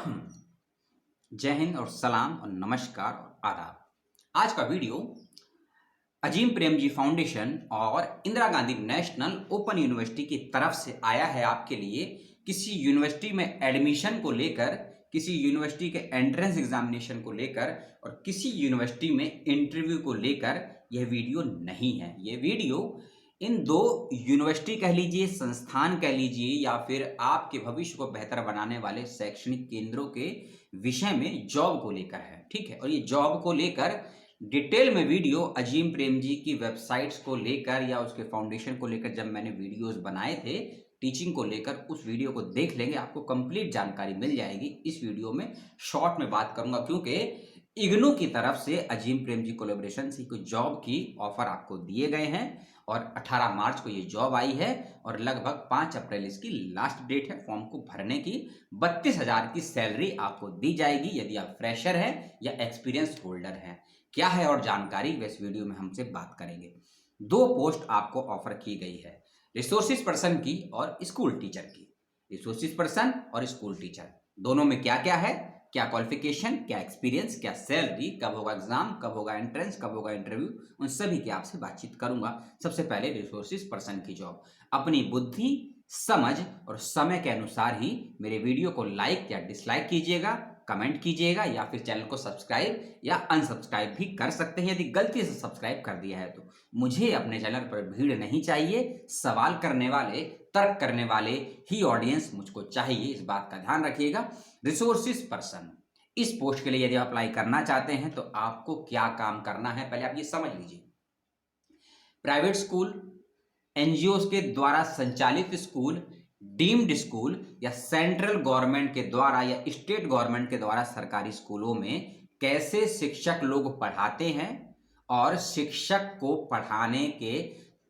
जय हिंद और सलाम और नमस्कार और आदाब। आज का वीडियो अजीम प्रेमजी फाउंडेशन और Indira Gandhi national open university की तरफ से आया है आपके लिए। किसी यूनिवर्सिटी में एडमिशन को लेकर, किसी यूनिवर्सिटी के एंट्रेंस एग्जामिनेशन को लेकर और किसी यूनिवर्सिटी में इंटरव्यू को लेकर यह वीडियो नहीं है। यह वीडियो इन दो यूनिवर्सिटी कह लीजिए, संस्थान कह लीजिए, या फिर आपके भविष्य को बेहतर बनाने वाले शैक्षणिक केंद्रों के विषय में जॉब को लेकर है। ठीक है, और ये जॉब को लेकर डिटेल में वीडियो अजीम प्रेमजी की वेबसाइट्स को लेकर या उसके फाउंडेशन को लेकर जब मैंने वीडियोस बनाए थे टीचिंग को लेकर, उस वीडियो को देख लेंगे, आपको कंप्लीट जानकारी मिल जाएगी। इस वीडियो में शॉर्ट में बात करूंगा क्योंकि इग्नू की तरफ से अजीम प्रेमजी कोलैबोरेशन से कुछ जॉब की ऑफर आपको दिए गए हैं और 18 मार्च को ये जॉब आई है और लगभग 5 अप्रैल इसकी लास्ट डेट है फॉर्म को भरने की। 32,000 की सैलरी आपको दी जाएगी यदि आप फ्रेशर हैं या एक्सपीरियंस होल्डर हैं। क्या है और जानकारी इस वीडियो में हमसे बात करेंगे। 2 पोस्ट आपको ऑफर की गई है, रिसोर्सिस पर्सन की और स्कूल टीचर की। रिसोर्सिस पर्सन और स्कूल टीचर दोनों में क्या क्या है, क्या क्वालिफिकेशन, क्या एक्सपीरियंस, क्या सैलरी, कब होगा एग्जाम, कब होगा एंट्रेंस, कब होगा इंटरव्यू, उन सभी की आपसे बातचीत करूंगा। सबसे पहले रिसोर्सिस पर्सन की जॉब। अपनी बुद्धि, समझ और समय के अनुसार ही मेरे वीडियो को लाइक या डिसलाइक कीजिएगा, कमेंट कीजिएगा या फिर चैनल को सब्सक्राइब या अनसब्सक्राइब भी कर सकते हैं। यदि गलती से सब्सक्राइब कर दिया है तो मुझे अपने चैनल पर भीड़ नहीं चाहिए, सवाल करने वाले, तर्क करने वाले ही ऑडियंस मुझको चाहिए, इस बात का ध्यान रखिएगा। रिसोर्सिस पर्सन, इस पोस्ट के लिए यदि अप्लाई करना चाहते हैं तो आपको क्या काम करना है पहले आप ये समझ लीजिए। प्राइवेट स्कूल, एनजीओ के द्वारा संचालित स्कूल, डीम्ड स्कूल या सेंट्रल गवर्नमेंट के द्वारा या स्टेट गवर्नमेंट के द्वारा सरकारी स्कूलों में कैसे शिक्षक लोग पढ़ाते हैं और शिक्षक को पढ़ाने के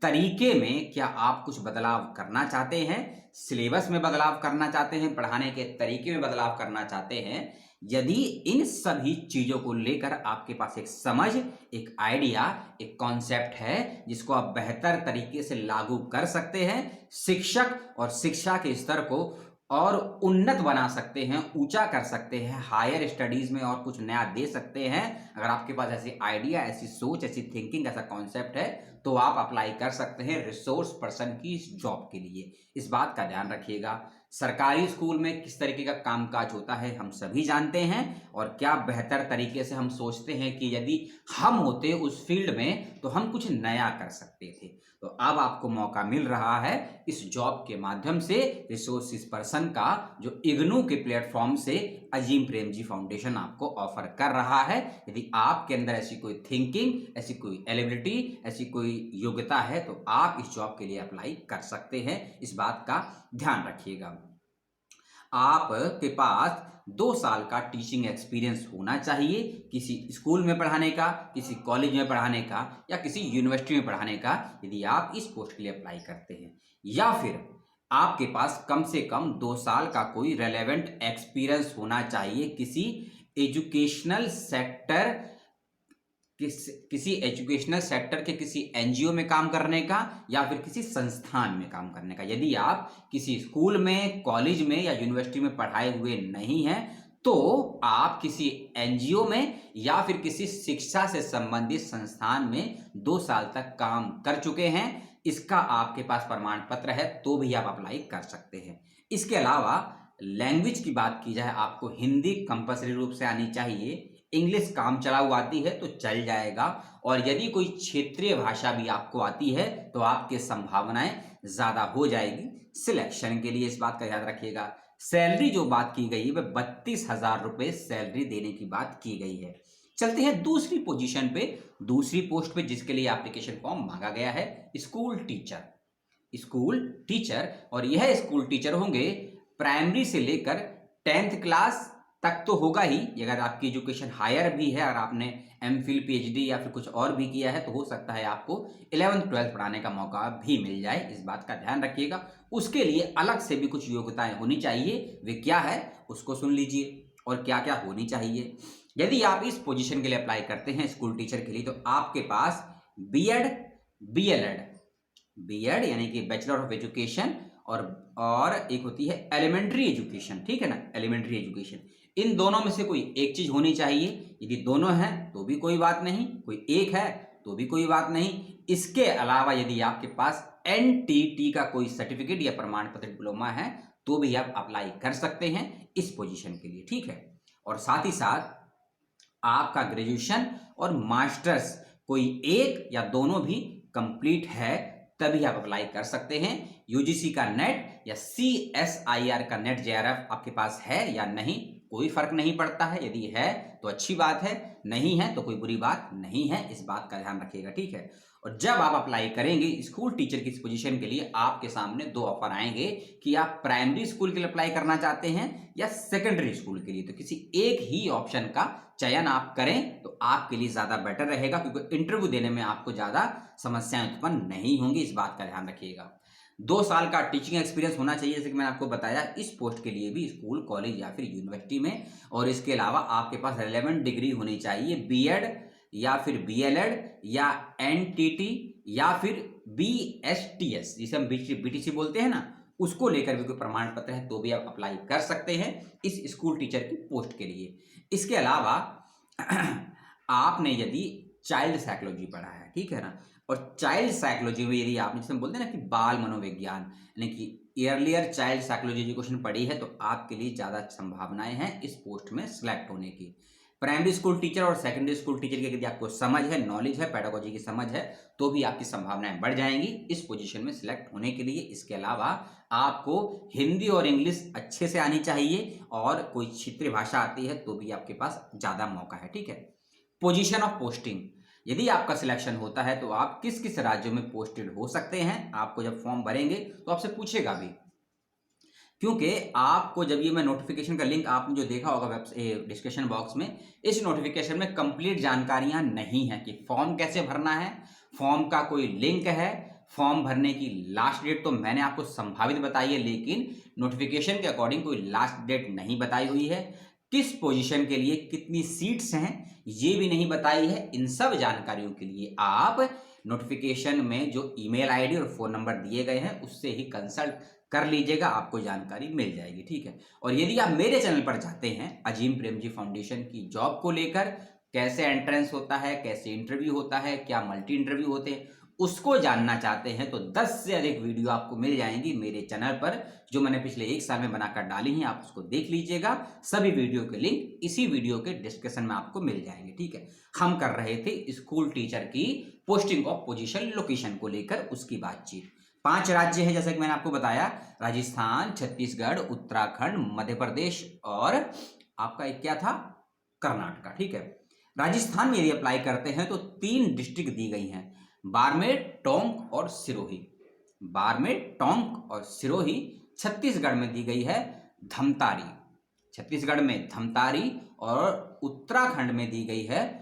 तरीके में क्या आप कुछ बदलाव करना चाहते हैं, सिलेबस में बदलाव करना चाहते हैं, पढ़ाने के तरीके में बदलाव करना चाहते हैं। यदि इन सभी चीजों को लेकर आपके पास एक समझ, एक आइडिया, एक कॉन्सेप्ट है जिसको आप बेहतर तरीके से लागू कर सकते हैं, शिक्षक और शिक्षा के स्तर को और उन्नत बना सकते हैं, ऊंचा कर सकते हैं, हायर स्टडीज में और कुछ नया दे सकते हैं। अगर आपके पास ऐसी आइडिया, ऐसी सोच, ऐसी थिंकिंग, ऐसा कॉन्सेप्ट है तो आप अप्लाई कर सकते हैं रिसोर्स पर्सन की इस जॉब के लिए। इस बात का ध्यान रखिएगा। सरकारी स्कूल में किस तरीके का कामकाज होता है हम सभी जानते हैं और क्या बेहतर तरीके से हम सोचते हैं कि यदि हम होते उस फील्ड में तो हम कुछ नया कर सकते थे। तो अब आपको मौका मिल रहा है इस जॉब के माध्यम से रिसोर्सिस पर्सन का, जो इग्नू के प्लेटफॉर्म से अजीम प्रेमजी फाउंडेशन आपको ऑफर कर रहा है। यदि आपके अंदर ऐसी कोई थिंकिंग, ऐसी कोई एलिजिबिलिटी, ऐसी कोई योग्यता है तो आप इस जॉब के लिए अप्लाई कर सकते हैं। इस बात का ध्यान रखिएगा। आपके पास 2 साल का टीचिंग एक्सपीरियंस होना चाहिए, किसी स्कूल में पढ़ाने का, किसी कॉलेज में पढ़ाने का या किसी यूनिवर्सिटी में पढ़ाने का, यदि आप इस पोस्ट के लिए अप्लाई करते हैं। या फिर आपके पास कम से कम 2 साल का कोई रेलेवेंट एक्सपीरियंस होना चाहिए किसी एजुकेशनल सेक्टर, किसी एजुकेशनल सेक्टर के किसी एनजीओ में काम करने का या फिर किसी संस्थान में काम करने का। यदि आप किसी स्कूल में, कॉलेज में या यूनिवर्सिटी में पढ़ाए हुए नहीं हैं तो आप किसी एनजीओ में या फिर किसी शिक्षा से संबंधित संस्थान में 2 साल तक काम कर चुके हैं, इसका आपके पास प्रमाण पत्र है तो भी आप अप्लाई कर सकते हैं। इसके अलावा लैंग्वेज की बात की जाए, आपको हिंदी कंपल्सरी रूप से आनी चाहिए, इंग्लिश काम चलाऊ आती है तो चल जाएगा, और यदि कोई क्षेत्रीय भाषा भी आपको आती है तो आपकी संभावनाएं ज्यादा हो जाएगी सिलेक्शन के लिए। इस बात का याद रखिएगा। सैलरी जो बात की गई है वह 32,000 रुपए सैलरी देने की बात की गई है। चलते हैं दूसरी पोजीशन पे, दूसरी पोस्ट पे जिसके लिए एप्लीकेशन फॉर्म मांगा गया है, स्कूल टीचर। स्कूल टीचर, और यह स्कूल टीचर होंगे प्राइमरी से लेकर 10th क्लास तक तो होगा ही। अगर आपकी एजुकेशन हायर भी है, अगर आपने एमफिल, पीएचडी या फिर कुछ और भी किया है तो हो सकता है आपको 11th 12th पढ़ाने का मौका भी मिल जाए। इस बात का ध्यान रखिएगा। उसके लिए अलग से भी कुछ योग्यताएं होनी चाहिए, वे क्या है उसको सुन लीजिए और क्या क्या होनी चाहिए। यदि आप इस पोजीशन के लिए अप्लाई करते हैं स्कूल टीचर के लिए तो आपके पास बीएड, बीएलएड, बीएड यानी कि बैचलर ऑफ एजुकेशन और एक होती है एलिमेंट्री एजुकेशन, ठीक है ना, एलिमेंट्री एजुकेशन। इन दोनों में से कोई एक चीज होनी चाहिए। यदि दोनों हैं तो भी कोई बात नहीं, कोई एक है तो भी कोई बात नहीं। इसके अलावा यदि आपके पास एनटीटी का कोई सर्टिफिकेट या प्रमाण पत्र डिप्लोमा है तो भी आप अप्लाई कर सकते हैं इस पोजीशन के लिए, ठीक है। और साथ ही साथ आपका ग्रेजुएशन और मास्टर्स कोई एक या दोनों भी कंप्लीट है तभी आप अप्लाई कर सकते हैं। यूजीसी का नेट या सीएसआईआर का नेट जेआरएफ आपके पास है या नहीं, कोई फर्क नहीं पड़ता है। यदि है तो अच्छी बात है, नहीं है तो कोई बुरी बात नहीं है, इस बात का ध्यान रखिएगा, ठीक है। और जब आप अप्लाई करेंगे स्कूल टीचर की इस पोजीशन के लिए, आपके सामने दो ऑफर आएंगे कि आप प्राइमरी स्कूल के लिए अप्लाई करना चाहते हैं या सेकेंडरी स्कूल के लिए। तो किसी एक ही ऑप्शन का चयन आप करें तो आपके लिए ज्यादा बेटर रहेगा, क्योंकि इंटरव्यू देने में आपको ज्यादा समस्याएं उत्पन्न नहीं होंगी, इस बात का ध्यान रखिएगा। 2 साल का टीचिंग एक्सपीरियंस होना चाहिए, जैसे कि मैंने आपको बताया, इस पोस्ट के लिए भी स्कूल, कॉलेज या फिर यूनिवर्सिटी में। और इसके अलावा आपके पास रेलेवेंट डिग्री होनी चाहिए, बीएड या फिर बीएलएड या एनटीटी या फिर बीएसटीएस, जिसे हम बीटीसी बोलते हैं ना, उसको लेकर भी कोई प्रमाण पत्र है तो भी आप अप्लाई कर सकते हैं इस स्कूल टीचर की पोस्ट के लिए। इसके अलावा आपने यदि चाइल्ड साइकोलॉजी पढ़ा है, ठीक है ना, और चाइल्ड साइकोलॉजी में यदि आपने, जैसे हम बोलते हैं ना कि बाल मनोविज्ञान, यानी कि अर्लियर चाइल्ड साइकोलॉजी एजुकेशन पढ़ी है, तो आपके लिए ज़्यादा संभावनाएं हैं इस पोस्ट में सिलेक्ट होने की। प्राइमरी स्कूल टीचर और सेकेंडरी स्कूल टीचर की यदि आपको समझ है, नॉलेज है, पेडागोजी की समझ है, तो भी आपकी संभावनाएं बढ़ जाएंगी इस पोजीशन में सिलेक्ट होने के लिए। इसके अलावा आपको हिंदी और इंग्लिश अच्छे से आनी चाहिए, और कोई क्षेत्रीय भाषा आती है तो भी आपके पास ज़्यादा मौका है, ठीक है। पोजीशन ऑफ पोस्टिंग, यदि आपका सिलेक्शन होता है तो आप किस किस राज्यों में पोस्टेड हो सकते हैं, आपको जब फॉर्म भरेंगे तो आपसे पूछेगा भी, क्योंकि आपको जब ये मैं नोटिफिकेशन का लिंक आपने जो देखा होगा डिस्क्रिप्शन बॉक्स में, इस नोटिफिकेशन में कंप्लीट जानकारियां नहीं है कि फॉर्म कैसे भरना है, फॉर्म का कोई लिंक है, फॉर्म भरने की लास्ट डेट तो मैंने आपको संभावित बताई है, लेकिन नोटिफिकेशन के अकॉर्डिंग कोई लास्ट डेट नहीं बताई हुई है। किस पोजीशन के लिए कितनी सीट्स हैं ये भी नहीं बताई है। इन सब जानकारियों के लिए आप नोटिफिकेशन में जो ईमेल आईडी और फोन नंबर दिए गए हैं उससे ही कंसल्ट कर लीजिएगा, आपको जानकारी मिल जाएगी, ठीक है। और यदि आप मेरे चैनल पर जाते हैं अजीम प्रेमजी फाउंडेशन की जॉब को लेकर, कैसे एंट्रेंस होता है, कैसे इंटरव्यू होता है, क्या मल्टी इंटरव्यू होते हैं, उसको जानना चाहते हैं तो 10 से अधिक वीडियो आपको मिल जाएंगी मेरे चैनल पर, जो मैंने पिछले 1 साल में बनाकर डाली हैं, आप उसको देख लीजिएगा। सभी वीडियो के लिंक इसी वीडियो के डिस्क्रिप्शन में आपको मिल जाएंगे, ठीक है। हम कर रहे थे स्कूल टीचर की पोस्टिंग ऑफ पोजीशन लोकेशन को लेकर उसकी बातचीत। 5 राज्य है जैसे कि मैंने आपको बताया, राजस्थान, छत्तीसगढ़, उत्तराखंड, मध्य प्रदेश और आपका एक क्या था, कर्नाटका, ठीक है। राजस्थान में यदि अप्लाई करते हैं तो 3 डिस्ट्रिक्ट दी गई हैं, बाड़मेर, टोंक और सिरोही। बाड़मेर, टोंक और सिरोही। छत्तीसगढ़ में दी गई है धमतारी, छत्तीसगढ़ में धमतारी, और उत्तराखंड में दी गई है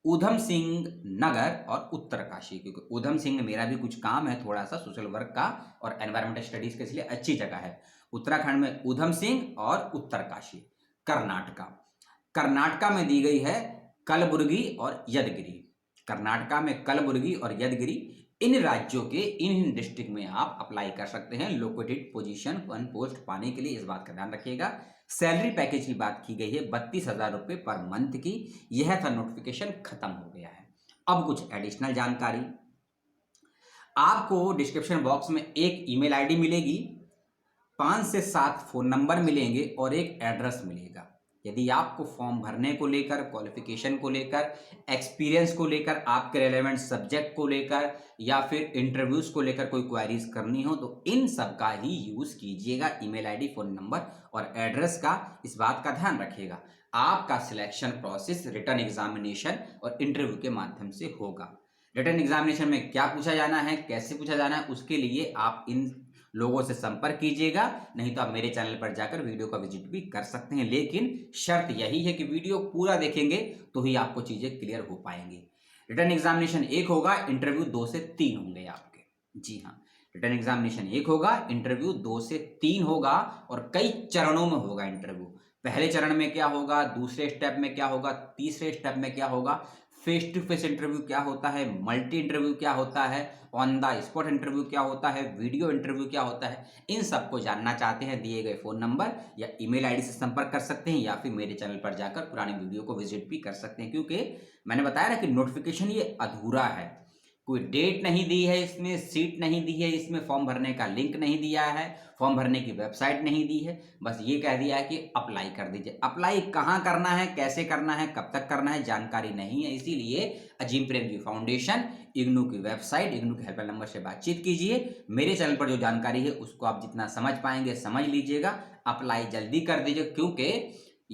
ऊधम सिंह नगर और उत्तरकाशी, क्योंकि ऊधम सिंह में मेरा भी कुछ काम है थोड़ा सा सोशल वर्क का और एनवायरमेंटल स्टडीज के, इसलिए अच्छी जगह है। उत्तराखंड में ऊधम सिंह और उत्तरकाशी। कर्नाटका में दी गई है कलबुर्गी और यदगिरी। कर्नाटका में कलबुर्गी और यदगिरी, इन राज्यों के इन डिस्ट्रिक्ट में आप अप्लाई कर सकते हैं लोकेटेड पोजीशन वन पोस्ट पाने के लिए, इस बात का ध्यान रखिएगा। सैलरी पैकेज की बात की गई है 32,000 रुपये पर मंथ की। यह था नोटिफिकेशन, खत्म हो गया है। अब कुछ एडिशनल जानकारी, आपको डिस्क्रिप्शन बॉक्स में एक ईमेल आईडी मिलेगी, 5 से 7 फोन नंबर मिलेंगे और एक एड्रेस मिलेगा। यदि आपको फॉर्म भरने को लेकर, क्वालिफिकेशन को लेकर, एक्सपीरियंस को लेकर, आपके रेलेवेंट सब्जेक्ट को लेकर या फिर इंटरव्यूज को लेकर कोई क्वेरीज करनी हो तो इन सब का ही यूज कीजिएगा, ईमेल आईडी, फोन नंबर और एड्रेस का, इस बात का ध्यान रखिएगा। आपका सिलेक्शन प्रोसेस रिटर्न एग्जामिनेशन और इंटरव्यू के माध्यम से होगा। रिटर्न एग्जामिनेशन में क्या पूछा जाना है, कैसे पूछा जाना है, उसके लिए आप इन लोगों से संपर्क कीजिएगा, नहीं तो आप मेरे चैनल पर जाकर वीडियो का विजिट भी कर सकते हैं। लेकिन शर्त यही है कि वीडियो पूरा देखेंगे तो ही आपको चीजें क्लियर हो पाएंगी। रिटर्न एग्जामिनेशन 1 होगा, इंटरव्यू 2 से 3 होंगे आपके। जी हाँ, रिटर्न एग्जामिनेशन 1 होगा, इंटरव्यू 2 से 3 होगा और कई चरणों में होगा इंटरव्यू। पहले चरण में क्या होगा, दूसरे स्टेप में क्या होगा, तीसरे स्टेप में क्या होगा, फेस टू फेस इंटरव्यू क्या होता है, मल्टी इंटरव्यू क्या होता है, ऑन द स्पॉट इंटरव्यू क्या होता है, वीडियो इंटरव्यू क्या होता है, इन सबको जानना चाहते हैं, दिए गए फ़ोन नंबर या ईमेल आईडी से संपर्क कर सकते हैं या फिर मेरे चैनल पर जाकर पुरानी वीडियो को विजिट भी कर सकते हैं। क्योंकि मैंने बताया ना कि नोटिफिकेशन ये अधूरा है, कोई डेट नहीं दी है, इसमें सीट नहीं दी है, इसमें फॉर्म भरने का लिंक नहीं दिया है, फॉर्म भरने की वेबसाइट नहीं दी है, बस ये कह दिया है कि अप्लाई कर दीजिए। अप्लाई कहाँ करना है, कैसे करना है, कब तक करना है, जानकारी नहीं है। इसीलिए अजीम प्रेमजी फाउंडेशन, इग्नू की वेबसाइट, इग्नू के हेल्पलाइन नंबर से बातचीत कीजिए। मेरे चैनल पर जो जानकारी है उसको आप जितना समझ पाएंगे समझ लीजिएगा, अप्लाई जल्दी कर दीजिए, क्योंकि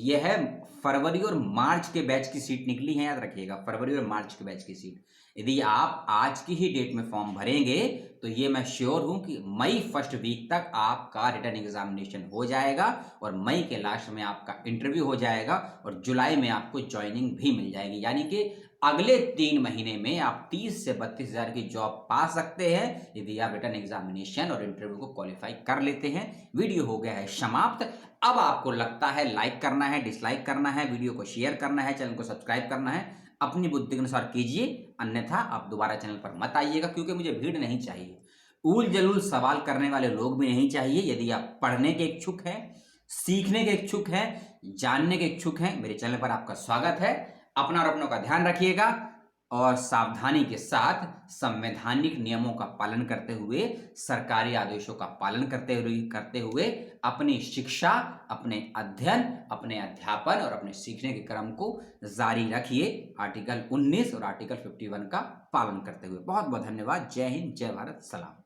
यह फरवरी और मार्च के बैच की सीट निकली है, याद रखिएगा, फरवरी और मार्च के बैच की सीट। यदि आप आज की ही डेट में फॉर्म भरेंगे तो ये मैं श्योर हूं कि मई फर्स्ट वीक तक आपका रिटर्न एग्जामिनेशन हो जाएगा और मई के लास्ट में आपका इंटरव्यू हो जाएगा और जुलाई में आपको ज्वाइनिंग भी मिल जाएगी। यानी कि अगले 3 महीने में आप 30 से 32 हज़ार की जॉब पा सकते हैं यदि आप रिटर्न एग्जामिनेशन और इंटरव्यू को क्वालिफाई कर लेते हैं। वीडियो हो गया है समाप्त। अब आपको लगता है लाइक करना है, डिसलाइक करना है, वीडियो को शेयर करना है, चैनल को सब्सक्राइब करना है, अपनी बुद्धि के अनुसार कीजिए, अन्यथा आप दोबारा चैनल पर मत आइएगा, क्योंकि मुझे भीड़ नहीं चाहिए, ऊल जलूल सवाल करने वाले लोग भी नहीं चाहिए। यदि आप पढ़ने के इच्छुक हैं, सीखने के इच्छुक हैं, जानने के इच्छुक हैं, मेरे चैनल पर आपका स्वागत है। अपना और अपनों का ध्यान रखिएगा और सावधानी के साथ संवैधानिक नियमों का पालन करते हुए, सरकारी आदेशों का पालन करते हुए अपनी शिक्षा, अपने अध्ययन, अपने अध्यापन और अपने सीखने के क्रम को जारी रखिए, आर्टिकल 19 और आर्टिकल 51 का पालन करते हुए। बहुत बहुत धन्यवाद। जय हिंद, जय भारत, सलाम।